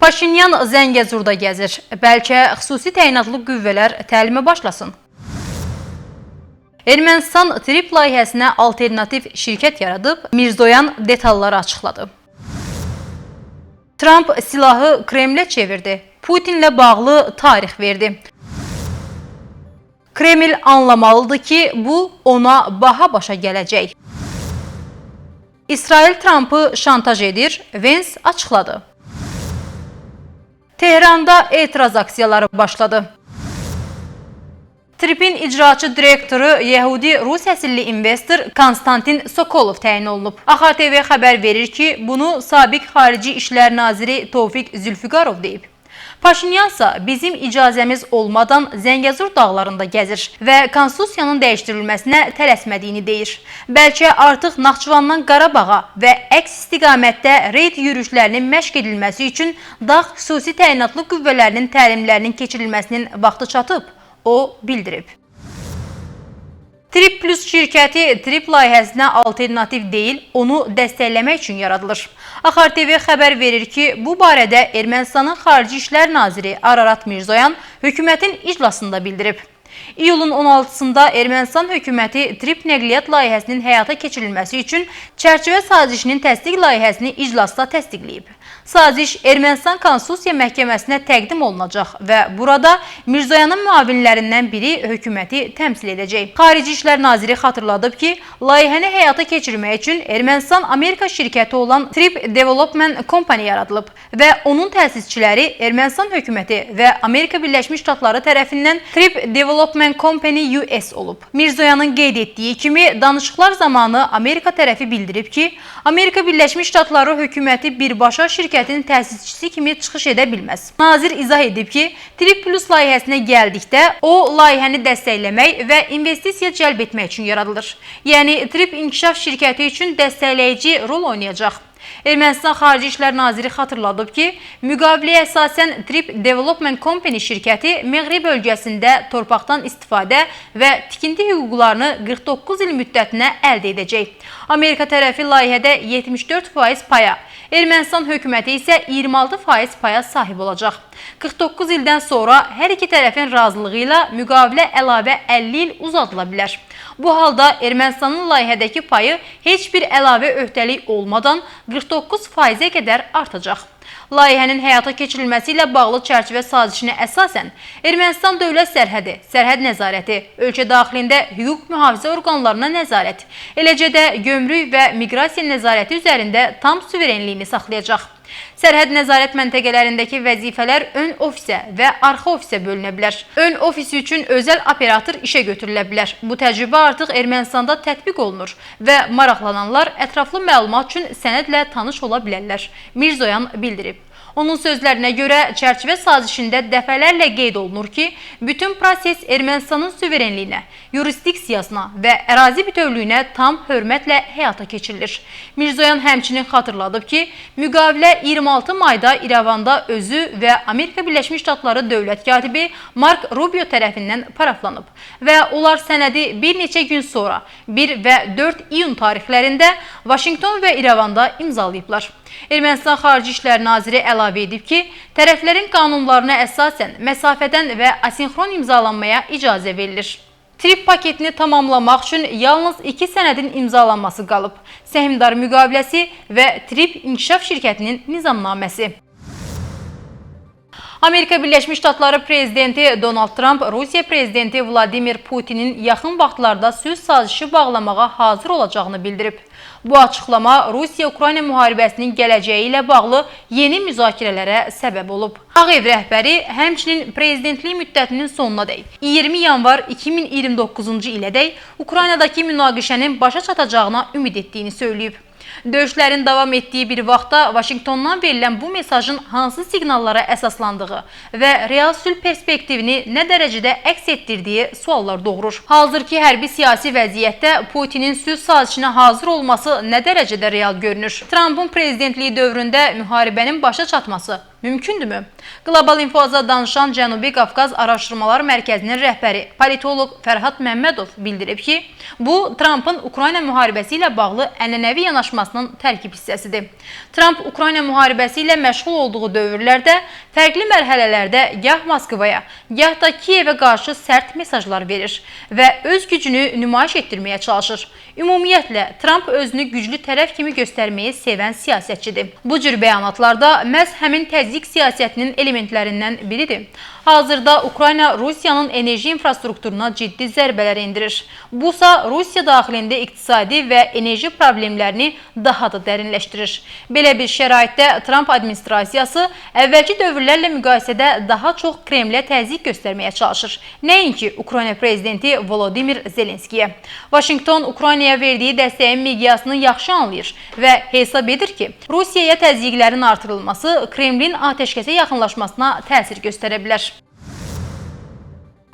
Paşinyan Zəngəzurda gəzir. Bəlkə xüsusi təyinatlı qüvvələr təlimə başlasın. Ermənistan trip layihəsinə alternativ şirkət yaradıb, Mirzoyan detalları açıqladı. Trump silahı Kremlə çevirdi. Putinlə bağlı tarix verdi. Kreml anlamalıdır ki, bu ona baha başa gələcək. İsrail Trump'ı şantaj edir, Vance açıqladı. Tehranda etiraz aksiyaları başladı. Trip'in icraçı direktoru Yəhudi Rus əsilli investor Konstantin Sokolov təyin olunub. AXTV xəbər verir ki, bunu sabiq Xarici İşlər Naziri Tofiq Zülfüqarov deyib. Paşinyansa bizim icazəmiz olmadan Zəngəzur dağlarında gəzir və konstitusiyanın dəyişdirilməsinə tələsmədiyini deyir. Bəlkə artıq Naxçıvandan Qarabağa və əks istiqamətdə reyd yürüşlərinin məşq edilməsi üçün dağ xüsusi təyinatlı qüvvələrinin təlimlərinin keçirilməsinin vaxtı çatıb, o bildirib. Trip Plus şirkəti trip layihəsinə alternativ deyil, onu dəstəkləmək üçün yaradılır. AXTV xəbər verir ki, bu barədə Ermənistanın Xarici İşlər Naziri Ararat Mirzoyan hökumətin iclasında bildirib. İyulun 16-sında Ermənistan hökuməti trip nəqliyyat layihəsinin həyata keçirilməsi üçün çərçivə sazişinin təsdiq layihəsini iclasda təsdiqləyib. Saziş Ermənistan Konstitusiya Məhkəməsinə təqdim olunacaq və burada Mirzoyanın müavinlərindən biri hökuməti təmsil edəcək. Xarici İşlər Naziri xatırladıb ki, layihəni həyata keçirmək üçün Ermənistan-Amerika şirkəti olan Trip Development Company yaradılıb və onun təsisçiləri Ermənistan hökuməti və Amerika Birləşmiş Ştatları tərəfindən Trip Development Company US olub. Mirzoyanın qeyd etdiyi kimi, danışıqlar zamanı Amerika tərəfi bildirib ki, Amerika Birləşmiş Ştatları hökuməti birbaşa şirkətin təsisçisi kimi çıxış edə bilməz. Nazir izah edib ki, Trip Plus layihəsinə gəldikdə o, layihəni dəstəkləmək və investisiya cəlb etmək üçün yaradılır. Yəni, Trip inkişaf şirkəti üçün dəstəkləyici rol oynayacaq. Ermənistan Xarici İşlər Naziri xatırladıb ki, müqaviləyə əsasən Trip Development Company şirkəti Məğrib bölgəsində torpaqdan istifadə və tikinti hüquqlarını 49 il müddətinə əldə edəcək. Amerika tərəfi layihədə 74% paya, Ermənistan hökuməti isə 26% paya sahib olacaq. 49 ildən sonra hər iki tərəfin razılığı ilə müqavilə əlavə 50 il uzadıla bilər. Bu halda Ermənistanın layihədəki payı heç bir əlavə öhdəlik olmadan 49%-ə qədər artacaq. Layihənin həyata keçirilməsi ilə bağlı çərçivə sazişinə əsasən Ermənistan dövlət sərhədi, sərhəd nəzarəti, ölkə daxilində hüquq mühafizə orqanlarına nəzarət, eləcə də gömrük və miqrasiya nəzarəti üzərində tam suverenliyini saxlayacaq. Sərhəd nəzarət məntəqələrindəki vəzifələr ön ofisə və arxa ofisə bölünə bilər. Ön ofisi üçün özəl operator işə götürülə bilər. Bu təcrübə artıq Ermənistanda tətbiq olunur və maraqlananlar ətraflı məlumat üçün sənədlə tanış ola bilərlər, Mirzoyan bildirib. Onun sözlərinə görə çərçivə sazişində dəfələrlə qeyd olunur ki, bütün proses Ermənistanın suverenliyinə, yurisdiksiyasına və ərazi bütövlüyünə tam hörmətlə həyata keçirilir. Mirzoyan həmçinin xatırladıb ki, müqavilə 26 mayda İrəvanda özü və Amerika Birləşmiş Ştatları dövlət katibi Mark Rubio tərəfindən paraflanıb və onlar sənədi bir neçə gün sonra 1 və 4 iyun tarixlərində Vaşinqton və İrəvanda imzalayıblar. Ermənistan Xarici İşlər Naziri əlavə edib ki, tərəflərin qanunlarına əsasən məsafədən və asinxron imzalanmaya icazə verilir. Trip paketini tamamlamaq üçün yalnız 2 sənədin imzalanması qalıb. Səhmdar müqaviləsi və Trip İnkişaf şirkətinin nizamnaməsi. Amerika Birləşmiş Ştatları prezidenti Donald Trump Rusiya prezidenti Vladimir Putinin yaxın vaxtlarda sülh sazişi bağlamağa hazır olacağını bildirib. Bu açıqlama Rusiya-Ukrayna müharibəsinin gələcəyi ilə bağlı yeni müzakirələrə səbəb olub. Ağ Ev rəhbəri həmçinin prezidentlik müddətinin sonuna dək 20 yanvar 2029-cu ilədək Ukraynadakı münaqişənin başa çatacağına ümid etdiyini söyləyib. Döyüşlərin davam etdiyi bir vaxtda Vaşinqtondan verilən bu mesajın hansı siqnallara əsaslandığı və real sülh perspektivini nə dərəcədə əks etdirdiyi suallar doğurur. Hazırki hərbi siyasi vəziyyətdə Putinin sülh sazişinə hazır olması nə dərəcədə real görünür? Trump'ın prezidentliyi dövründə müharibənin başa çatması mümkündürmü? Qlobal Infoza danışan Cənubi Qafqaz Araşdırmalar Mərkəzinin rəhbəri politoloq Fərhad Məmmədov bildirib ki, bu Trumpın Ukrayna müharibəsi ilə bağlı ənənəvi yanaşmasının tərkib hissəsidir. Trump Ukrayna müharibəsi ilə məşğul olduğu dövrlərdə fərqli mərhələlərdə gah Moskvaya, gah da Kiyevə qarşı sərt mesajlar verir və öz gücünü nümayiş etdirməyə çalışır. Ümumiyyətlə, Trump özünü güclü tərəf kimi göstərməyi sevən siyasətçidir. Bu cür bəyanatlarda məhz həmin təzyiq siyasətinin elementlərindən biridir. Hazırda Ukrayna Rusiyanın enerji infrastrukturuna ciddi zərbələr endirir. Busa Rusiya daxilində iqtisadi və enerji problemlərini daha da dərinləşdirir. Belə bir şəraitdə Trump administrasiyası əvvəlki dövrlərlə müqayisədə daha çox Kremlə təzyiq göstərməyə çalışır. Nəinki Ukrayna prezidenti Volodimir Zelenskiyə. Vaşinqton Ukraynaya verdiyi dəstəyin miqyasını yaxşı anlayır və hesab edir ki, Rusiyaya təzyiqlərin artırılması Kremlin atəşkəsə yaxınlaşmasına təsir göstərə bilər.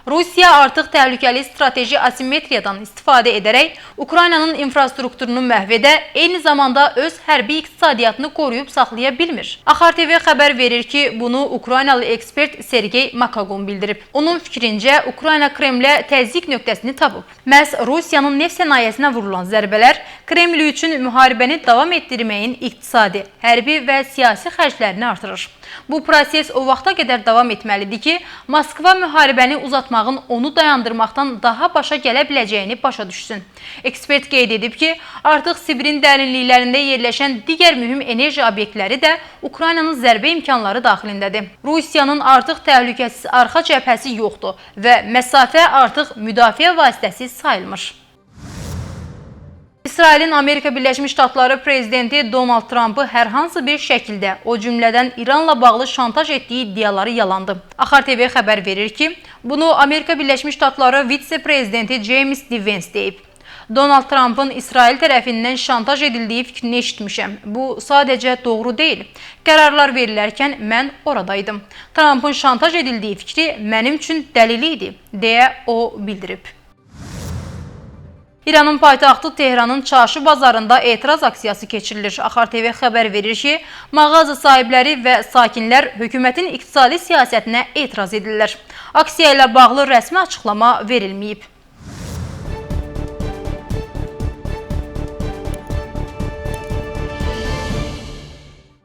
Rusiya artıq təhlükəli strateji asimetriyadan istifadə edərək Ukraynanın infrastrukturunu məhv edə, eyni zamanda öz hərbi iqtisadiyyatını qoruyub saxlaya bilmir. Axar TV xəbər verir ki, bunu Ukraynalı ekspert Sergey Makagon bildirib. Onun fikrincə, Ukrayna Kremlə təzyiq nöqtəsini tapıb. Məhz Rusiyanın neft sənayesinə vurulan zərbələr Kreml üçün müharibəni davam etdirməyin iqtisadi, hərbi və siyasi xərclərini artırır. Bu proses o vaxta qədər davam etməlidir ki, Moskva müharibəni uzatmağın onu dayandırmaqdan daha başa gələ biləcəyini başa düşsün. Ekspert qeyd edib ki, artıq Sibirin dərinliklərində yerləşən digər mühüm enerji obyektləri də Ukraynanın zərbə imkanları daxilindədir. Rusiyanın artıq təhlükəsiz arxa cəbhəsi yoxdur və məsafə artıq müdafiə vasitəsi sayılmır. İsrailin Amerika Birləşmiş Ştatları prezidenti Donald Trumpı hər hansı bir şəkildə, o cümlədən İranla bağlı şantaj etdiyi iddiaları yalandı. Axar TV xəbər verir ki, bunu Amerika Birləşmiş Ştatları vitse-prezidenti James D. Vance deyib. Donald Trumpın İsrail tərəfindən şantaj edildiyi fikrini eşitmişəm. Bu sadəcə doğru deyil. Qərarlar verilərkən mən oradaydım. Trumpın şantaj edildiyi fikri mənim üçün dəlili idi, deyə o bildirib. İranın paytaxtı Tehranın Çarşı bazarında etiraz aksiyası keçirilir. Axar TV xəbər verir ki, mağaza sahibləri və sakinlər hökumətin iqtisadi siyasətinə etiraz edirlər. Aksiya ilə bağlı rəsmi açıqlama verilməyib.